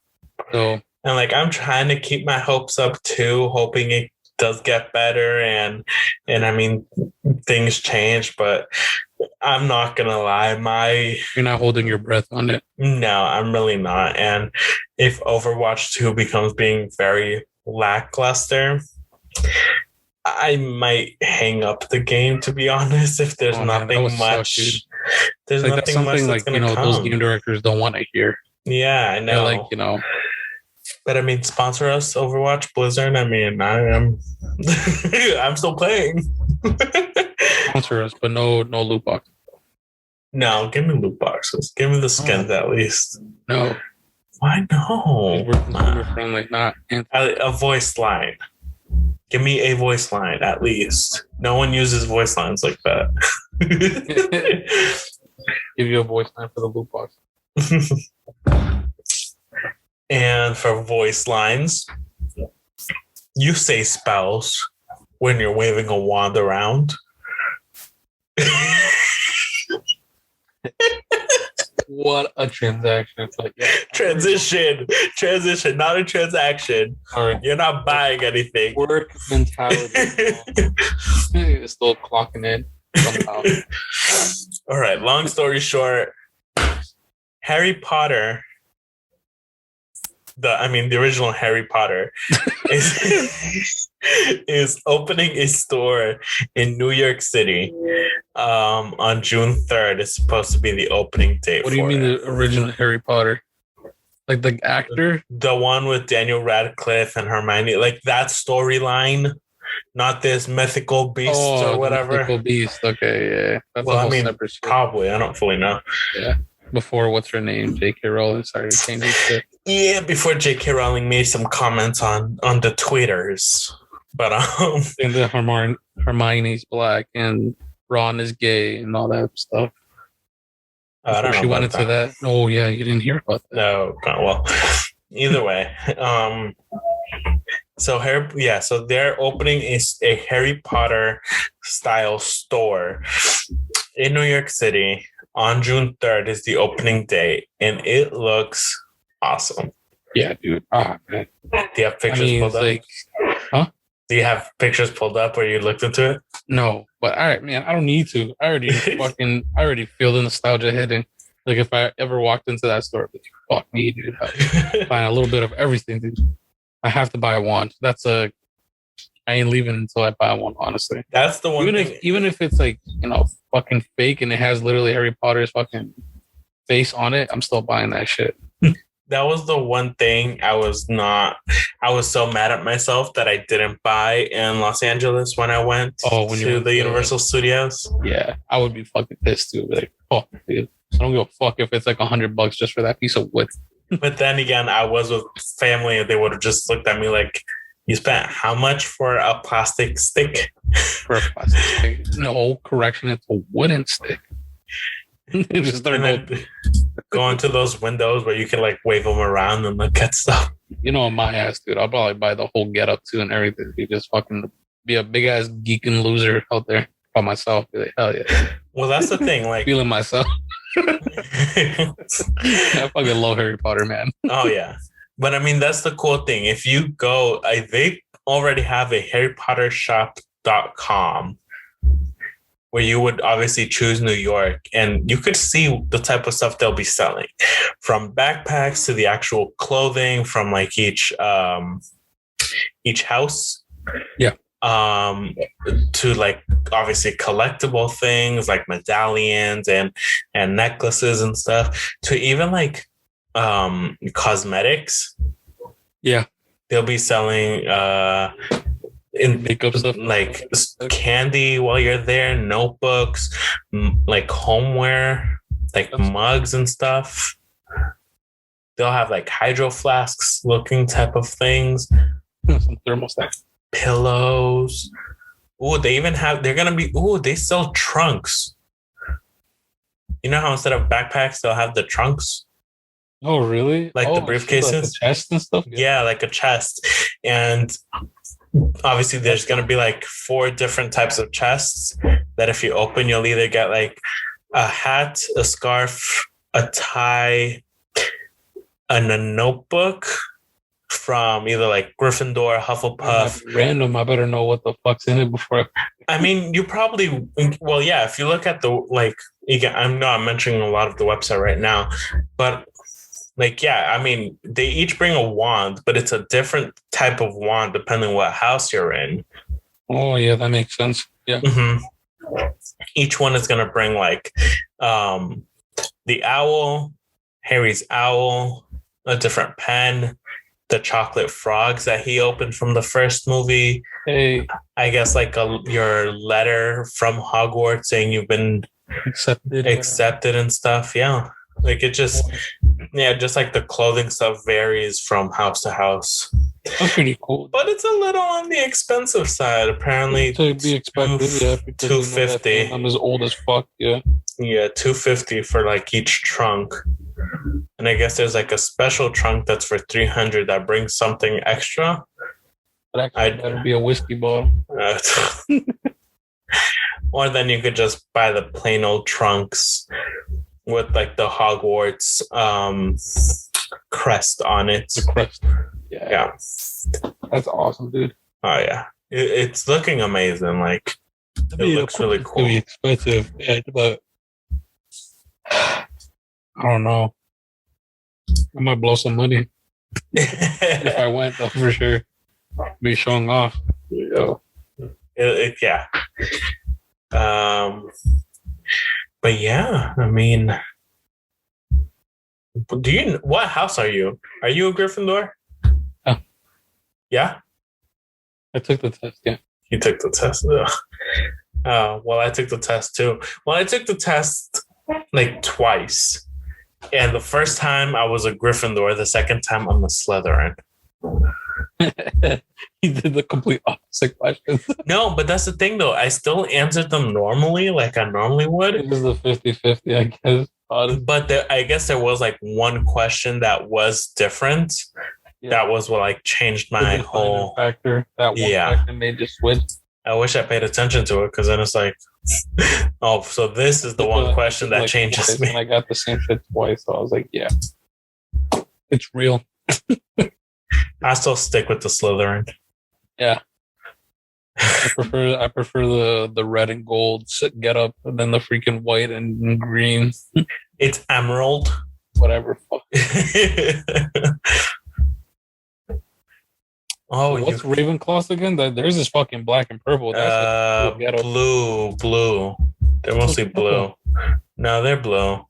So, and like, I'm trying to keep my hopes up too, hoping it does get better, and I mean, things change, but I'm not gonna lie, you're not holding your breath on it. No, I'm really not. And if Overwatch 2 becomes being very lackluster, I might hang up the game, to be honest, if there's nothing much. There's like, nothing much that's like, those game directors don't want to hear. Yeah, I know. They're like, But I mean, sponsor us, Overwatch, Blizzard. I mean, I'm still playing. Sponsor us, but no loot box. No, give me loot boxes. Give me the skins at least. No. Why no? We're consumer friendly, not a voice line. Give me a voice line at least. No one uses voice lines like that. Give you a voice line for the loot box. And for voice lines, you say spells when you're waving a wand around. What a transaction. It's like, yeah. Transition, not a transaction. All right. You're not buying anything. Work mentality. It's still clocking in somehow. All right. Long story short, Harry Potter, the original Harry Potter is opening a store in New York City on June 3rd. It's supposed to be the opening date. What do you mean the original Harry Potter? Like the actor? The one with Daniel Radcliffe and Hermione, like that storyline, not this mythical beast or whatever. Mythical beast. Okay, yeah. That's well, I mean, probably. I don't fully know. Yeah. Before what's her name? J.K. Rowling started changing shit. Yeah, before J.K. Rowling made some comments on the Twitters. But and the Hermione's black and Ron is gay and all that stuff. I don't know. She went into that. Oh yeah, you didn't hear about that. No, well, either way, So they're opening a Harry Potter style store in New York City on June 3rd is the opening day, and it looks awesome. Yeah, dude. Ah, man. Do you have pictures pulled up? Like, huh? Do you have pictures pulled up or you looked into it? No, but all right, man. I don't need to. I already feel the nostalgia hitting. Like if I ever walked into that store, like, fuck me, dude. Find a little bit of everything, dude. I have to buy a wand. I ain't leaving until I buy one. Honestly, that's the one. Even if it's like fucking fake and it has literally Harry Potter's fucking face on it, I'm still buying that shit. That was the one thing I was so mad at myself that I didn't buy in Los Angeles when I went to the Universal Studios. Yeah, I would be fucking pissed too. Like, fuck, dude. I don't give a fuck if it's like $100 just for that piece of wood. But then again, I was with family and they would have just looked at me like, you spent how much for a plastic stick? For a plastic stick? No, correction, it's a wooden stick. Just go into those windows where you can like wave them around and look at stuff. My ass, dude. I'll probably buy the whole get up too and everything. You just fucking be a big ass geeking loser out there by myself. Be like, hell yeah. Well, that's the thing. Like feeling myself. I fucking love Harry Potter, man. Oh yeah, but I mean that's the cool thing. If you go, they already have a HarryPotterShop.com where you would obviously choose New York, and you could see the type of stuff they'll be selling, from backpacks to the actual clothing from like each house. Yeah. To like obviously collectible things like medallions and necklaces and stuff, to even like cosmetics. Yeah, they'll be selling in makeup stuff, like candy while you're there, notebooks, like homeware, like mugs and stuff. They'll have like hydro flasks looking type of things, some thermostats, pillows. They sell trunks. You know how instead of backpacks they'll have the trunks? Oh really? Like the briefcases? Like the chest and stuff? Yeah, like a chest. And obviously there's going to be like 4 different types of chests that if you open, you'll either get like a hat, a scarf, a tie, and a notebook from either like Gryffindor, Hufflepuff. Random. I better know what the fuck's in it before. I mean, you probably, well, yeah, if you look at the, like, I'm mentioning a lot of the website right now, but like, yeah, I mean, they each bring a wand, but it's a different type of wand depending on what house you're in. Oh, yeah, that makes sense. Yeah. Mm-hmm. Each one is going to bring like the owl, Harry's owl, a different pen, the chocolate frogs that he opened from the first movie. Hey, I guess like your letter from Hogwarts saying you've been accepted and stuff. Yeah. Like it just, just like the clothing stuff varies from house to house. That's pretty cool. But it's a little on the expensive side. Apparently, to be expected, yeah. $250. I'm as old as fuck, yeah. Yeah, $250 for like each trunk. And I guess there's like a special trunk that's for $300 that brings something extra. But actually, that'd be a whiskey bottle. Or then you could just buy the plain old trunks with like the Hogwarts crest on it. The crest. Yeah. That's awesome, dude. Oh yeah. It's looking amazing. Like it looks really cool. It's gonna be expensive, but I don't know. I might blow some money if I went, though, for sure. Be showing off. Yeah. But yeah, I mean, what house are you? Are you a Gryffindor? Oh. Yeah? I took the test, yeah. You took the test? Well, I took the test too. Well, I took the test like twice. And the first time I was a Gryffindor, the second time I'm a Slytherin. He did the complete opposite question. No, but that's the thing though. I still answered them normally, like I normally would. It was the 50-50, I guess. But I guess there was like one question that was different. That was what like changed my whole factor. That one factor made the switch. I wish I paid attention to it because then it's like, oh, so this is the one question that changes twice, me. And I got the same shit twice, so I was like, yeah, it's real. I still stick with the Slytherin. Yeah, I prefer the red and gold get up, and then the freaking white and green. It's emerald. Whatever. Oh, what's Ravenclaws again? There's this fucking black and purple. That's blue. They're mostly blue. No, they're blue.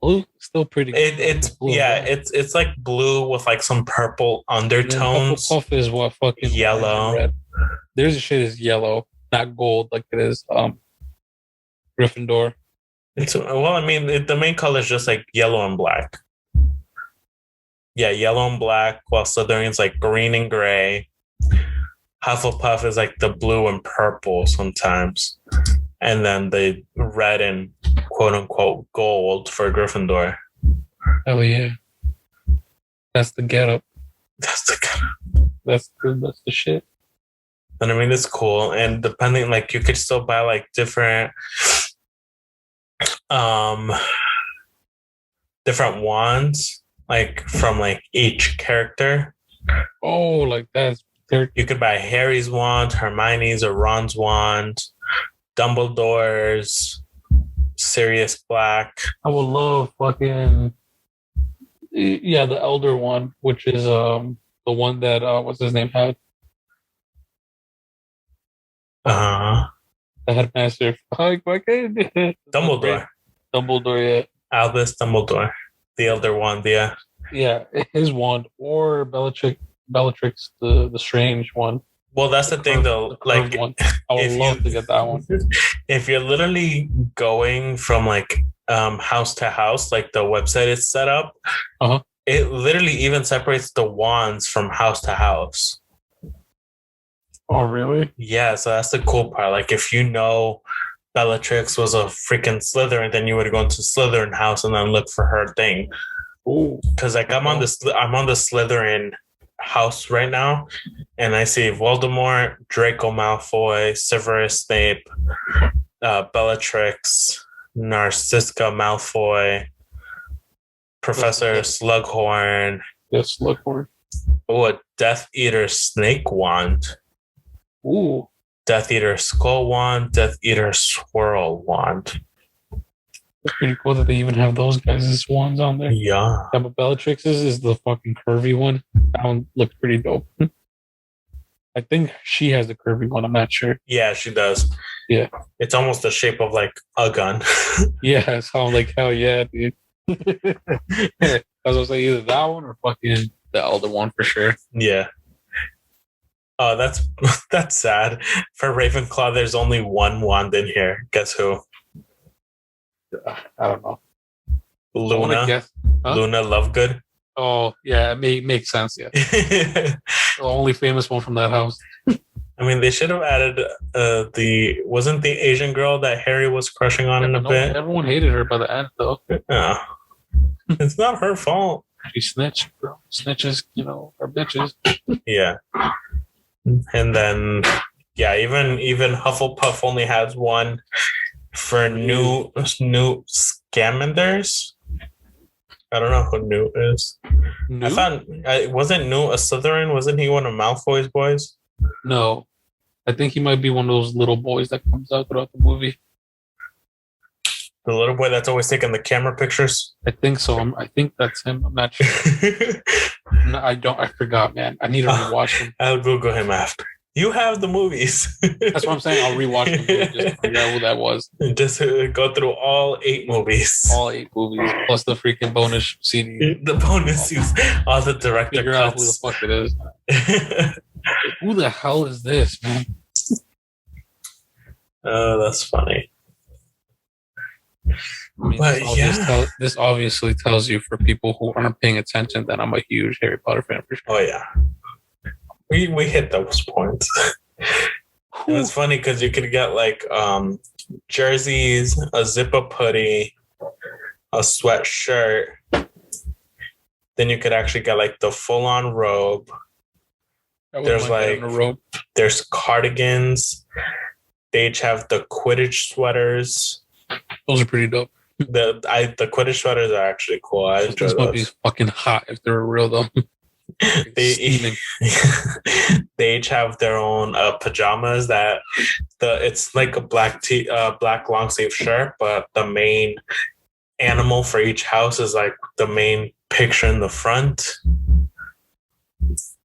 Blue, still pretty good. It's blue, it's like blue with like some purple undertones. Hufflepuff is what fucking yellow. Red. There's a shit is yellow, not gold like it is Gryffindor. The main color is just like yellow and black. Yeah, yellow and black, while Slytherin's like green and gray. Hufflepuff is like the blue and purple sometimes. And then the red and quote unquote gold for Gryffindor. Oh yeah. That's the getup. That's the shit. And I mean it's cool. And depending, like you could still buy like different different wands. Like from like each character. Oh, like that's you could buy Harry's wand, Hermione's or Ron's wand, Dumbledore's, Sirius Black. I would love fucking the elder one, which is the one that what's his name had. The headmaster. Dumbledore. Dumbledore, yeah. Albus Dumbledore. The elder wand, yeah. Yeah, his wand or Bellatrix the strange one. Well, that's the thing though. Like, one. I would love to get that one. If you're literally going from like house to house, like the website is set up, it literally even separates the wands from house to house. Oh, really? Yeah, so that's the cool part. Like, if you know Bellatrix was a freaking Slytherin, then you would go into Slytherin house and then look for her thing. Ooh. Because like I'm on the Slytherin house right now, and I see Voldemort, Draco Malfoy, Severus Snape, Bellatrix, Narcissa Malfoy, Professor Slughorn. Yes, Slughorn. Oh, a Death Eater Snake Wand. Ooh. Death Eater Skull Wand, Death Eater Swirl Wand. It's pretty cool that they even have those guys' wands on there. Yeah. But Bellatrix's is the fucking curvy one. That one looks pretty dope. I think she has the curvy one. I'm not sure. Yeah, she does. Yeah. It's almost the shape of like a gun. Yeah, so I'm like, hell yeah, dude. I was gonna say either that one or fucking the elder one for sure. Yeah. Oh, that's sad. For Ravenclaw, there's only one wand in here. Guess who? I don't know. Luna. Huh? Luna Lovegood. Oh, yeah, it makes sense, yeah. The only famous one from that house. I mean, they should have added wasn't the Asian girl that Harry was crushing on in a bit? Everyone hated her by the end, though. No. It's not her fault. She snitched, bro. Snitches, are bitches. Yeah. And then, yeah, even Hufflepuff only has one for new Scamanders. I don't know who Newt is. Newt? I thought wasn't Newt a Slytherin? Wasn't he one of Malfoy's boys? No, I think he might be one of those little boys that comes out throughout the movie. The little boy that's always taking the camera pictures. I think so. I think that's him. I'm not sure. No, I forgot, man. I need to rewatch him. I'll Google him after. You have the movies. That's what I'm saying. I'll rewatch the movie just to figure out who that was. Just go through all 8 movies. All 8 movies, plus the freaking bonus CD. The bonus scenes. All the director figure cuts. Out who the fuck it is. Who the hell is this, man? Oh, that's funny. I mean, this obviously tells you, for people who aren't paying attention, that I'm a huge Harry Potter fan for sure. Oh yeah, we hit those points. And it's funny because you could get like jerseys, a zipper hoodie, a sweatshirt, then you could actually get like the full-on robe. There's like a robe. There's cardigans. They each have the Quidditch sweaters. Those are pretty dope. The Quidditch sweaters are actually cool. I enjoy those. Must be Those. fucking hot if they're real though. They each have their own pajamas that it's like a black long sleeve shirt, but the main animal for each house is like the main picture in the front.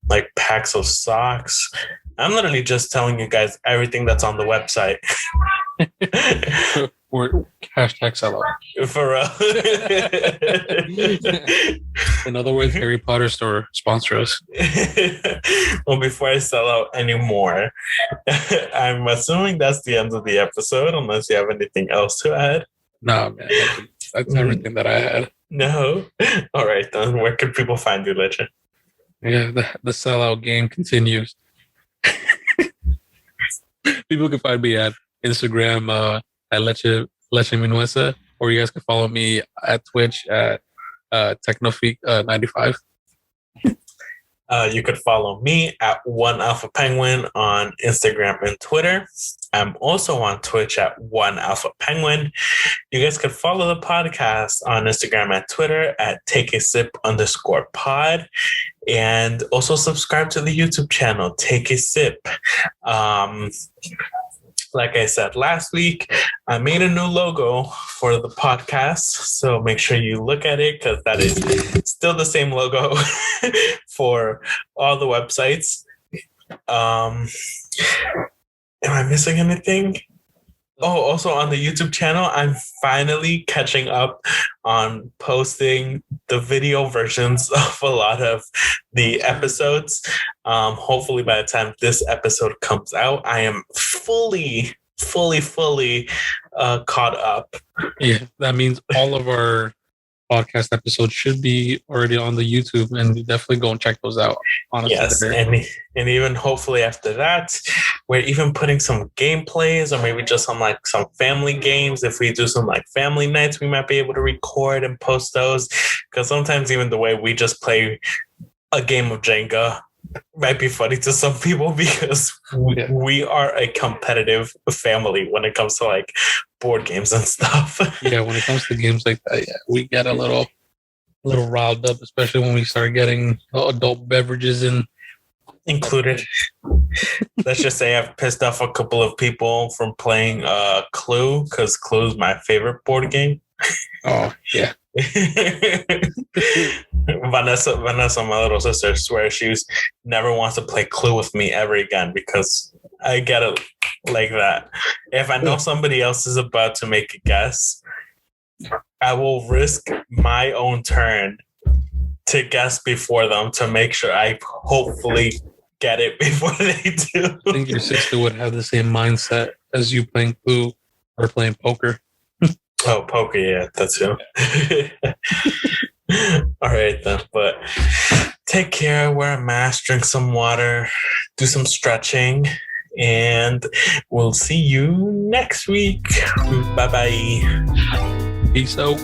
Like packs of socks. I'm literally just telling you guys everything that's on the website. Or hashtag sellout. For real. In other words, Harry Potter store sponsor us. Well, before I sell out anymore, I'm assuming that's the end of the episode, unless you have anything else to add. Nah, man. That's everything that I had. No? All right, then. Where can people find you, Leche? Yeah, the sellout game continues. People can find me at Instagram at Leche Minuesa, or you guys can follow me at Twitch at Techno95. You could follow me at One Alpha Penguin on Instagram and Twitter. I'm also on Twitch at One Alpha Penguin. You guys could follow the podcast on Instagram and Twitter at TakeASip_pod. And also subscribe to the YouTube channel, Take a Sip. Like I said last week, I made a new logo for the podcast. So make sure you look at it, because that is still the same logo for all the websites. Am I missing anything? Oh, also on the YouTube channel, I'm finally catching up on posting the video versions of a lot of the episodes. Hopefully by the time this episode comes out, I am fully caught up. Yeah, that means all of our podcast episodes should be already on the YouTube, and definitely go and check those out. Honestly, yes, and even hopefully after that, we're even putting some gameplays, or maybe just some family games. If we do some like family nights, we might be able to record and post those, because sometimes even the way we just play a game of Jenga might be funny to some people, because we are a competitive family when it comes to like board games and stuff. Yeah, when it comes to games like that, yeah, we get a little riled up, especially when we start getting adult beverages included. Let's just say I've pissed off a couple of people from playing Clue, because Clue is my favorite board game. Oh yeah. Vanessa, my little sister, swears she never wants to play Clue with me ever again, because I get it like that. If I know somebody else is about to make a guess, I will risk my own turn to guess before them, to make sure I hopefully get it before they do. I think your sister would have the same mindset as you playing Clue or playing poker. Oh, poker, yeah, that's him. All right, then. But take care, wear a mask, drink some water, do some stretching, and we'll see you next week. Bye-bye. Peace out.